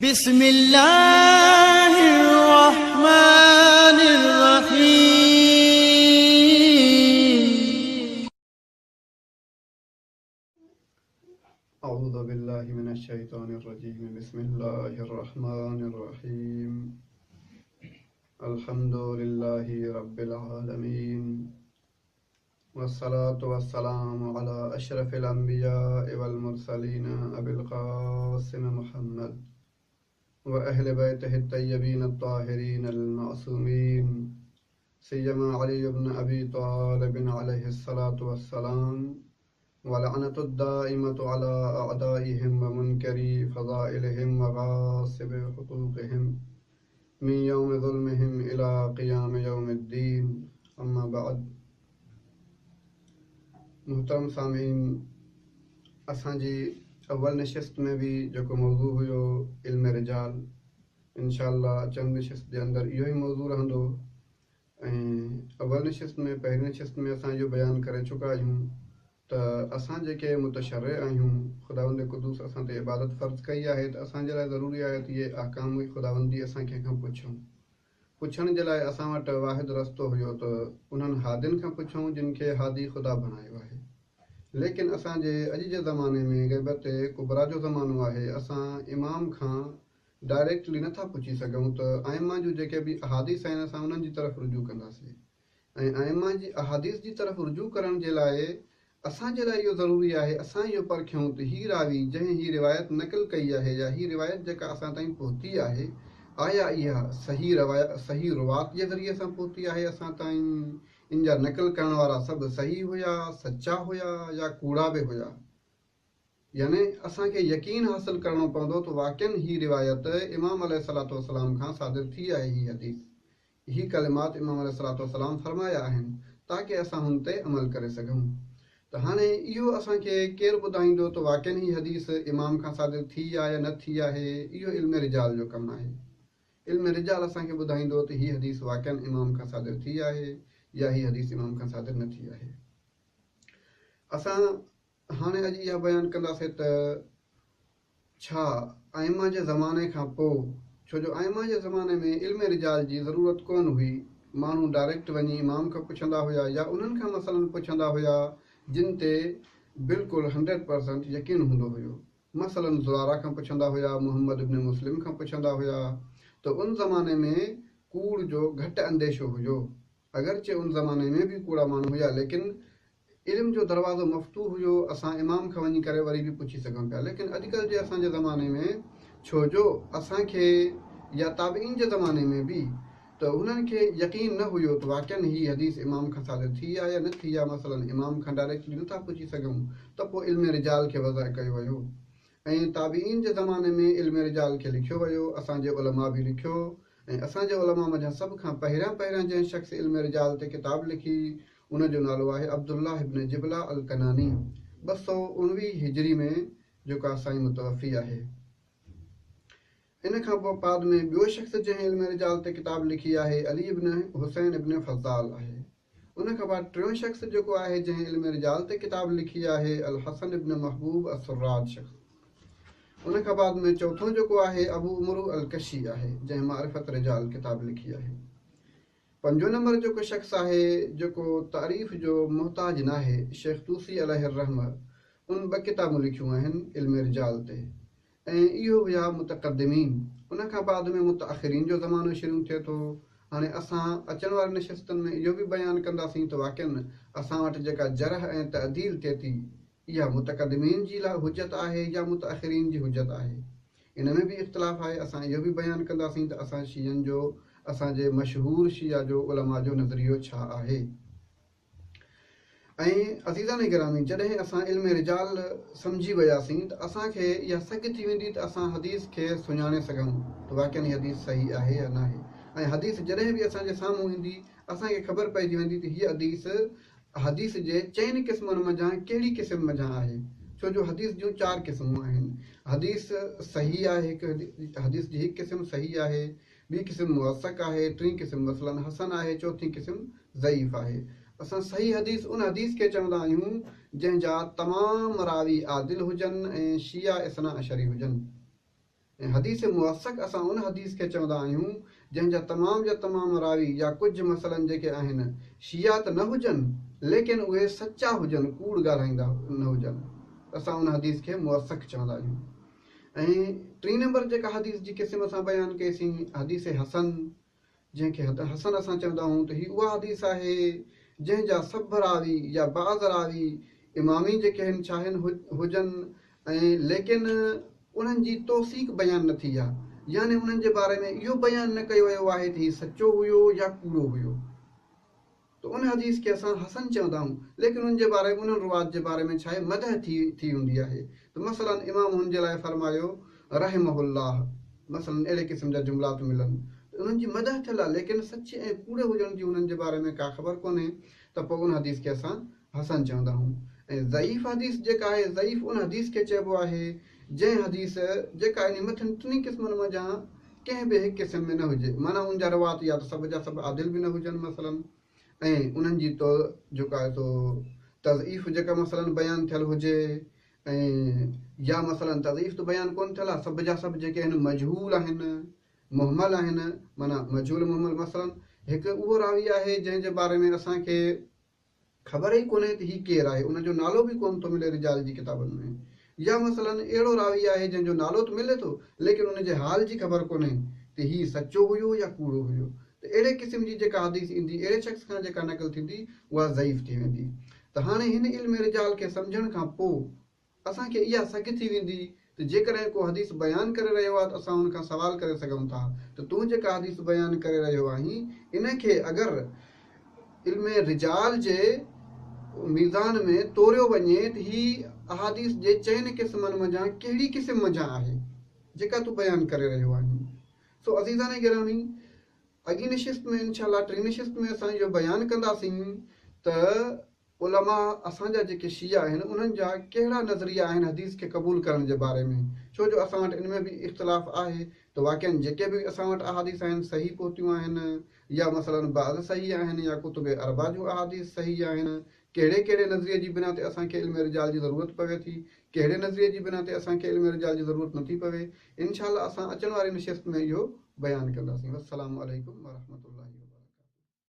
بسم الله الرحمن الرحيم. أعوذ بالله من الشيطان الرجيم. بسم الله الرحمن الرحيم. الحمد لله رب العالمين، والصلاة والسلام على أشرف الأنبياء والمرسلين أبي القاسم محمد وأهل بيته الطيبين الطاهرين المعصومين، سيما علي بن أبي طالب عليه الصلاة والسلام، ولعنة الدائمة على أعدائهم ومنكري فضائلهم وغاصب حقوقهم من يوم ظلمهم إلى قيام يوم الدين. أما بعد. मुहतरम सामीन, असांजी अव्वल नशिस्त में भी जेको मौज़ू हुयो इल्म रिजाल, इंशाअल्लाह चंद नशिस्त जे अंदरि इहो ई मौज़ू रहंदो। ऐं अव्वल नशिस्त में पहिरीं नशिस्त में असां इहो बयानु करे चुका आहियूं त असां जेके मुतशर्रि आहियूं, ख़ुदावंद क़ुदूस असां ते इबादत फ़र्ज़ कई आहे त असांजे लाइ ज़रूरी आहे त इहे अहकाम ख़ुदावंदी असां कंहिंखां पुछण जे लाइ असां वटि वाहिद रस्तो हुयो त उन्हनि हादियुनि खां पुछूं जिन खे हादी ख़ुदा बणायो आहे। लेकिन असांजे अॼु जे ज़माने में ग़ैबत कुबरा जो ज़मानो आहे, असां इमाम खां डायरेक्टली नथा पुछी सघूं त आइमा जूं जेके बि अहादीस आहिनि असां उन्हनि जी तरफ़ रुजू कंदासीं। ऐं आइमा जी अहादीस जी तरफ़ रुजू करण जे लाइ असांजे लाइ इहो ज़रूरी आहे असां इहो परखियूं त हीउ रावी जंहिं हीअ रिवायत नक़ल कई आहे या हीअ रिवायत जेका असां ताईं पहुती आहे, आया इहा सही रुवात जे ज़रिए सां पहुती आहे असां ताईं, इन जा नक़ल करण वारा सभु सही हुया, सचा हुया या कूड़ा बि हुया। यानी असांखे यकीन हासिल करणो पवंदो त वाक़ई हीअ रिवायत इमाम अलैहिस्सलातु वस्सलाम खां सादिर थी आहे। हीअ हदीस, हीअ कलिमात इमाम अलैहिस्सलातु वस्सलाम फरमाया आहिनि ताकी असां हुन ते अमल करे सघूं। त हाणे इहो असांखे केरु ॿुधाईंदो त वाक़ई हीअ हदीस इमाम खां सादिर थी आहे या न थी आहे? इहो इल्म रिजाल जो कमु आहे। इल्म रिजाल असांखे ॿुधाईंदो त हीअ हदीस वाक़ई इमाम खां सादिर थी आहे या हीअ हदीस इमाम खां सादिर न थी आहे। असां हाणे अॼु इहा बयानु कंदासीं त छा आइमा जे ज़माने खां पोइ, छो जो आइमा जे ज़माने में इल्म रिजाल जी ज़रूरत कोन हुई, माण्हू डायरेक्ट वञी इमाम खां पुछंदा हुया या उन्हनि खां मसलन पुछंदा हुया जिन ते बिल्कुलु 100% यकीन हूंदो हुयो। मसलन ज़ुरारा खां पुछंदा हुया, मुहम्मद इब्न मुस्लिम खां पुछंदा हुया। त उन ज़माने में कूड़ जो घटि अंदेशो हुयो, अगरचे उन ज़माने में बि कूड़ा माण्हू हुया, लेकिन इल्म जो दरवाज़ो मफ़्तूह हुयो, असां इमाम खां वञी करे वरी बि पुछी सघूं पिया। लेकिन अॼुकल्ह जे असांजे ज़माने में छो जो असांखे या ताबईन जे ज़माने में बि त उन्हनि खे यकीन न हुयो त वाक़ई हीअ हदीस इमाम खां सादिर थी आहे या न थी आहे। मसलन इमाम खां डायरेक्टली नथा पुछी सघूं त पोइ इल्म रिजाल खे वज़अ कयो वियो। ऐं ताबईन जे ज़माने में इल्म रिजाल खे लिखियो वियो, असांजे उलमा बि लिखियो। ऐं असांजे उलमा मंझां सभ खां पहिरियां जंहिं शख़्स इल्म रिजाल ते किताब लिखी उनजो नालो आहे अब्दुल्लाह इब्न जिबला अल कनानी, 219 हिजरी में जेका असांजी मुतवफ़ी आहे। इन खां पोइ बाद में ॿियो शख़्स जंहिं इल्म रिजाल ते किताब लिखी आहे अली इब्न हुसैन इब्न फज़ाल आहे। उन खां बाद टियों शख़्स जेको आहे जंहिं इल्म रिजाल ते किताब लिखी आहे अल हसन इब्न महबूब असुर्राज शख़्स। उन खां बाद में चौथों जेको आहे अबू उमर अल कशी आहे जंहिं मारिफत रिजाल किताब लिखी आहे। पंजो नंबर जेको शख़्स आहे जेको तारीफ़ जो मुहताज न आहे, शेख तूसी अलैहिर्रहम, उन 2 किताबूं लिखियूं आहिनि इल्म रिजाल ते, ऐं इहो हुया मुतक़द्दिमीन। उन खां बाद में मुतअख़िरीन जो ज़मानो शुरू थिए थो। हाणे असां अचण वारी नशिस्तनि में इहो बि बयानु कंदासीं त वाक़ई असां वटि जेका जरह ऐं तअदील थिए थी इहा मुतक़द्दिमीन जी लाइ हुजत आहे या मुतअख़िरीन जी हुजत आहे। इन में बि इख़्तिलाफ़ आहे। असां इहो बि बयानु कंदासीं त असां शीयनि जो, असांजे मशहूर शिया जो उलमा जो नज़रियो छा आहे। ऐं अज़ीज़ान गिरामी, जॾहिं असां इल्म रिजाल सम्झी वियासीं त असांखे इहा सक थी वेंदी त असां हदीस खे सुञाणे सघूं त वाक़ई हदीस सही आहे या न आहे। ऐं हदीस जॾहिं बि असांजे साम्हूं ईंदी असांखे ख़बर पइजी वेंदी त हीअ हदीस जे 4 क़िस्मनि मंझां कहिड़ी क़िस्म मंझां आहे। छो जो हदीस जूं 4 क़िस्मूं आहिनि। हदीस सही आहे, हदीस जी हिकु क़िस्म सही आहे, ॿी क़िस्म मुवसक आहे, टीं क़िस्म मसलन हसन आहे, चौथीं क़िस्म ज़ईफ़ आहे। असां सही हदीस उन हदीस खे चवंदा आहियूं जंहिंजा तमामु रावी आदिल हुजनि ऐं शिया इसना अशरी हुजनि। ऐं हदीस मुवसक असां उन हदीस खे चवंदा आहियूं जंहिंजा तमाम जा तमाम रावी या कुझु मसइलनि जेके आहिनि शिया त न हुजनि लेकिन उहे सचा हुजनि, कूड़ ॻाल्हाईंदा न हुजनि, असां उन हदीस खे मुवसक चवंदा आहियूं। ऐं 3 नंबर जेका हदीस जी क़िस्म असां बयानु कईसीं हदीस हसन, जंहिंखे हसन असां चवंदा आहियूं त हीअ उहा हदीस आहे जंहिंजा सभ रावी या बाज़ रावी इमामी जेके आहिनि छा आहिनि हुजनि ऐं लेकिन उन्हनि जी तौसीक बयानु न थी आहे, यानी उन्हनि जे बारे में इहो बयानु न कयो वियो आहे त हीउ सचो हुयो या कूड़ो हुयो, त उन हदीस खे असां हसन चवंदा आहियूं। लेकिन उन जे बारे में उन्हनि रुवात जे बारे में छा आहे मदह थी हूंदी आहे। त मसलन इमाम हुन जे लाइ फरमायो रहमहुल्लाह, मसलन अहिड़े क़िस्म जा जुमलात मिलनि त उन्हनि जी मदह थियल आहे, लेकिन सचे ऐं कूड़े हुजण जी उन्हनि जे बारे में का ख़बर कोन्हे, त पोइ उन हदीस खे असां हसन चवंदा आहियूं। ऐं ज़ईफ़ हदीस जेका आहे, ज़ईफ़ उन हदीस खे चइबो आहे जंहिं हदीस जेका इन मथनि 3 क़िस्मनि मंझां कंहिं बि हिकु क़िस्म में न हुजे, माना उन जा रवात या त सभ जा सभु आदिल बि न हुजनि मसलन, ऐं उन्हनि जी तो जेका आहे सो तज़ईफ़ जेका मसलन बयानु थियल हुजे, ऐं या मसलन तज़ईफ़ त बयानु कोन थियल आहे, सभ जा सभु जेके आहिनि मजहूल आहिनि, मुहमल आहिनि, माना मजहूल मुहमल। मसलन हिकु उहो रावी आहे जंहिंजे बारे में असांखे ख़बर ई कोन्हे त हीउ केरु आहे, उनजो नालो बि कोन थो मिले रिजाल जी किताबनि में, या मसलन अहिड़ो रावी आहे जंहिंजो नालो त मिले थो लेकिन उनजे हाल जी ख़बर कोन्हे त हीउ सचो हुयो या कूड़ो हुयो। त अहिड़े क़िस्म जी जेका हदीस ईंदी, अहिड़े शख़्स खां जेका नक़ल थींदी उहा ज़ईफ़ थी वेंदी। त हाणे हिन इल्म रिजाल खे सम्झण खां पोइ असांखे इहा सघ थी वेंदी त जेकॾहिं को हदीस बयानु करे रहियो आहे त असां हुन खां सवाल करे सघूं था त तूं जेका हदीस बयानु करे रहियो आहीं इनखे अगरि इल्म रिजाल जे मीज़ान में तोरियो वञे त ही अहादीस जे 4 क़िस्मनि मंझां कहिड़ी क़िस्म मंझां आहे जेका तूं बयानु करे रहियो आहीं। सो अज़ीज़ान गिरामी, अॻी नशिस्त में इंशाअल्लाह 3 नशिस्त में असां इहो बयानु कंदासीं त उलमा असांजा जेके शिया आहिनि उन्हनि जा कहिड़ा नज़रिया आहिनि हदीस खे क़बूल करण जे बारे में, छो जो असां वटि इन में बि इख़्तिलाफ़ आहे त वाक़ई जेके बि असां वटि अहादीस आहिनि सही पहुतियूं आहिनि या मसलन बाज़ सही आहिनि या कुतुब अरबा जूं अहादीस सही आहिनि, कहिड़े कहिड़े नज़रिए जी बिना ते असांखे इल्म रिजाल जी ज़रूरत पवे थी, कहिड़े नज़रिए जी बिना ते असांखे इल्म रिजाल जी ज़रूरत नथी पवे। इंशाअल्लाह असां अचण वारी नशिस्त में इहो बयानु कंदासीं। अस्सलामु अलैकुम वरहमतुल्लाहि।